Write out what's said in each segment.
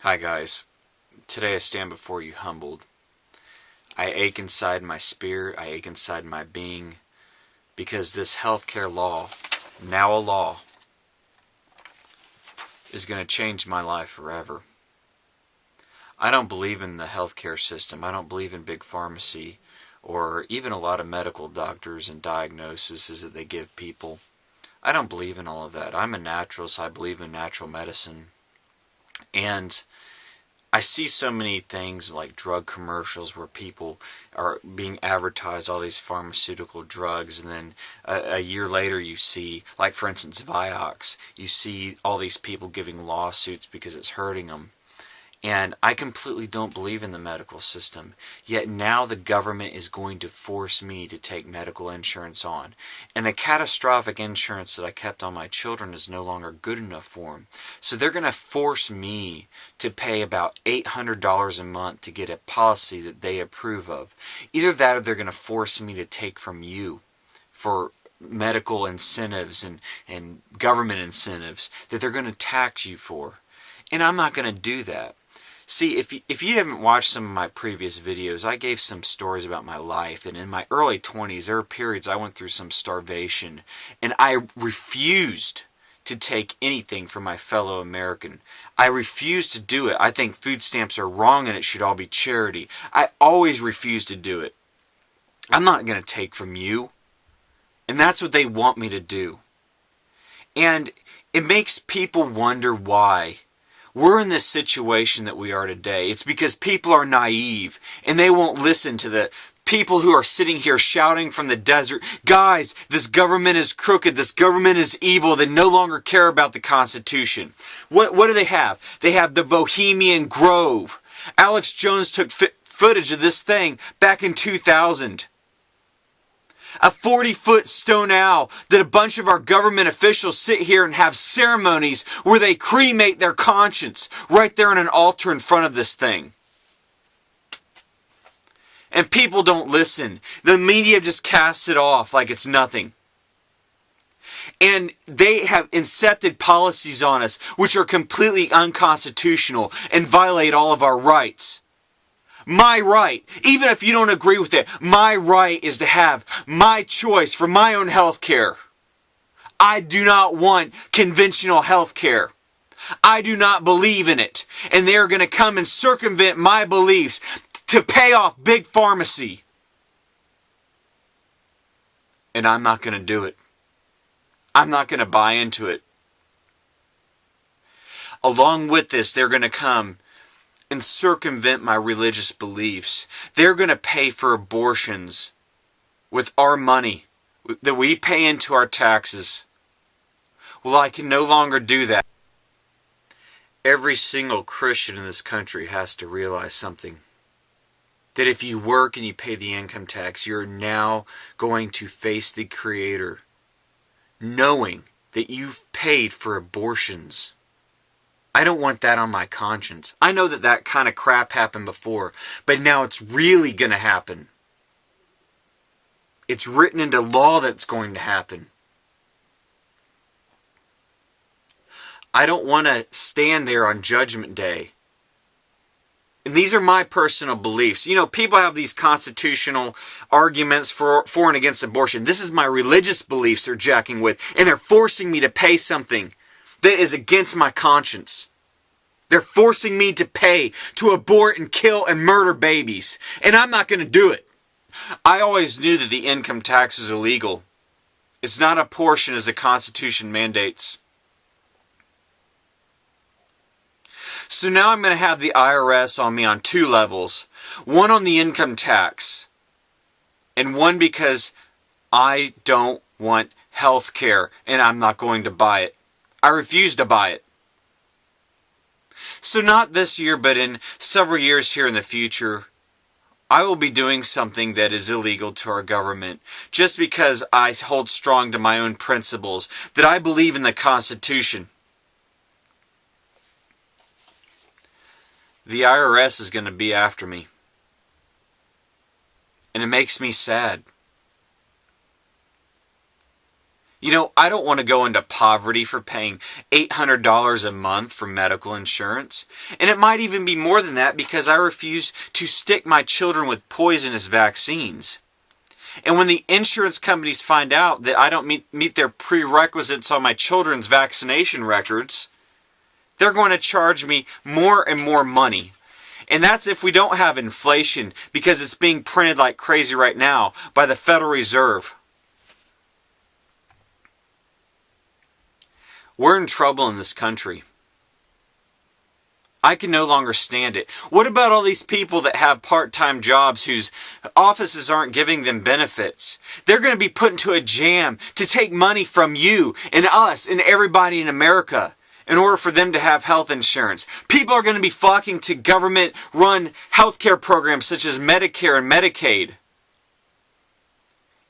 Hi guys, today I stand before you humbled. I ache inside my spirit, I ache inside my being, because this healthcare law, now a law, is going to change my life forever. I don't believe in the healthcare system, I don't believe in big pharmacy, or even a lot of medical doctors and diagnoses that they give people. I don't believe in all of that. I'm a naturalist, I believe in natural medicine. And I see so many things like drug commercials where people are being advertised all these pharmaceutical drugs, and then a year later you see, like for instance Vioxx, you see all these people giving lawsuits because it's hurting them. And I completely don't believe in the medical system. Yet now the government is going to force me to take medical insurance on. And the catastrophic insurance that I kept on my children is no longer good enough for them. So they're going to force me to pay about $800 a month to get a policy that they approve of. Either that or they're going to force me to take from you for medical incentives and government incentives that they're going to tax you for. And I'm not going to do that. See, if you haven't watched some of my previous videos, I gave some stories about my life, and in my early 20s, there were periods I went through some starvation, and I refused to take anything from my fellow American. I refused to do it. I think food stamps are wrong and it should all be charity. I always refused to do it. I'm not going to take from you, and that's what they want me to do. And it makes people wonder why we're in this situation that we are today. It's because people are naive and they won't listen to the people who are sitting here shouting from the desert, guys, this government is crooked, this government is evil, they no longer care about the Constitution. What do they have? They have the Bohemian Grove. Alex Jones took footage of this thing back in 2000. A 40-foot stone owl that a bunch of our government officials sit here and have ceremonies where they cremate their conscience right there on an altar in front of this thing. And people don't listen. The media just casts it off like it's nothing. And they have incepted policies on us which are completely unconstitutional and violate all of our rights. My right, even if you don't agree with it, my right is to have my choice for my own health care. I do not want conventional health care. I do not believe in it. And they're going to come and circumvent my beliefs to pay off big pharmacy. And I'm not going to do it. I'm not going to buy into it. Along with this, they're going to come and circumvent my religious beliefs. They're going to pay for abortions with our money that we pay into our taxes. Well, I can no longer do that. Every single Christian in this country has to realize something. That if you work and you pay the income tax, you're now going to face the Creator, knowing that you've paid for abortions. I don't want that on my conscience. I know that kind of crap happened before, but now it's really going to happen. It's written into law that it's going to happen. I don't want to stand there on Judgment Day. And these are my personal beliefs. You know, people have these constitutional arguments for and against abortion. This is my religious beliefs they're jacking with, and they're forcing me to pay something that is against my conscience. They're forcing me to pay to abort and kill and murder babies. And I'm not going to do it. I always knew that the income tax was illegal. It's not a portion as the Constitution mandates. So now I'm going to have the IRS on me on two levels. One on the income tax. And one because I don't want health care and I'm not going to buy it. I refuse to buy it. So not this year, but in several years here in the future, I will be doing something that is illegal to our government just because I hold strong to my own principles, that I believe in the Constitution. The IRS is going to be after me. And it makes me sad. You know, I don't want to go into poverty for paying $800 a month for medical insurance. And it might even be more than that because I refuse to stick my children with poisonous vaccines. And when the insurance companies find out that I don't meet their prerequisites on my children's vaccination records, they're going to charge me more and more money. And that's if we don't have inflation, because it's being printed like crazy right now by the Federal Reserve. We're in trouble in this country. I can no longer stand it. What about all these people that have part-time jobs whose offices aren't giving them benefits? They're going to be put into a jam to take money from you and us and everybody in America in order for them to have health insurance. People are going to be flocking to government-run healthcare programs such as Medicare and Medicaid.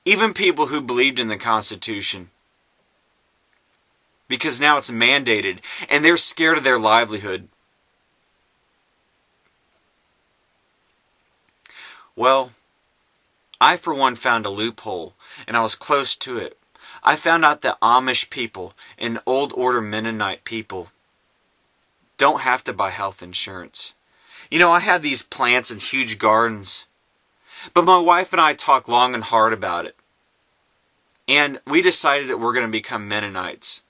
Even people who believed in the Constitution. Because now it's mandated, and they're scared of their livelihood. Well, I for one found a loophole, and I was close to it. I found out that Amish people and Old Order Mennonite people don't have to buy health insurance. You know, I had these plants and huge gardens, but my wife and I talked long and hard about it. And we decided that we're going to become Mennonites.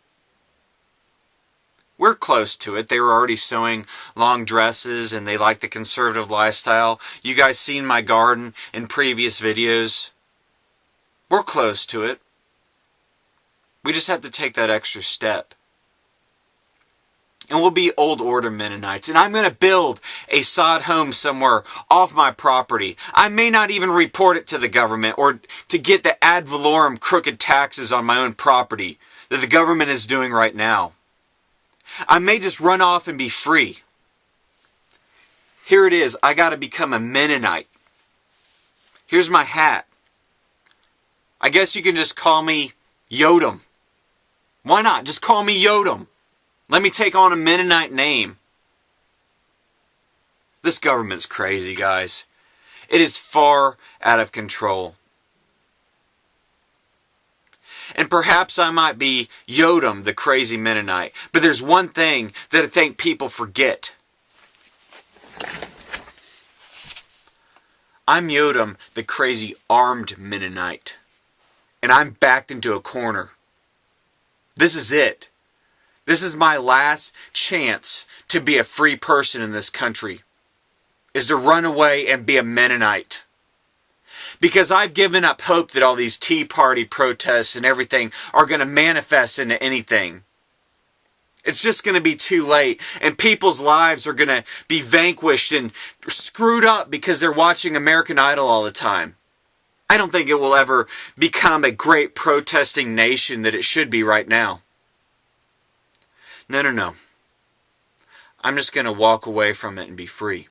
We're close to it. They were already sewing long dresses and they like the conservative lifestyle. You guys seen my garden in previous videos. We're close to it. We just have to take that extra step. And we'll be Old Order Mennonites. And I'm going to build a sod home somewhere off my property. I may not even report it to the government or to get the ad valorem crooked taxes on my own property that the government is doing right now. I may just run off and be free. Here it is. I got to become a Mennonite. Here's my hat. I guess you can just call me Yodam. Why not? Just call me Yodam. Let me take on a Mennonite name. This government's crazy, guys. It is far out of control. And perhaps I might be Yodam, the crazy Mennonite. But there's one thing that I think people forget. I'm Yodam, the crazy armed Mennonite. And I'm backed into a corner. This is it. This is my last chance to be a free person in this country. Is to run away and be a Mennonite. Because I've given up hope that all these Tea Party protests and everything are going to manifest into anything. It's just going to be too late. And people's lives are going to be vanquished and screwed up because they're watching American Idol all the time. I don't think it will ever become a great protesting nation that it should be right now. No. I'm just going to walk away from it and be free.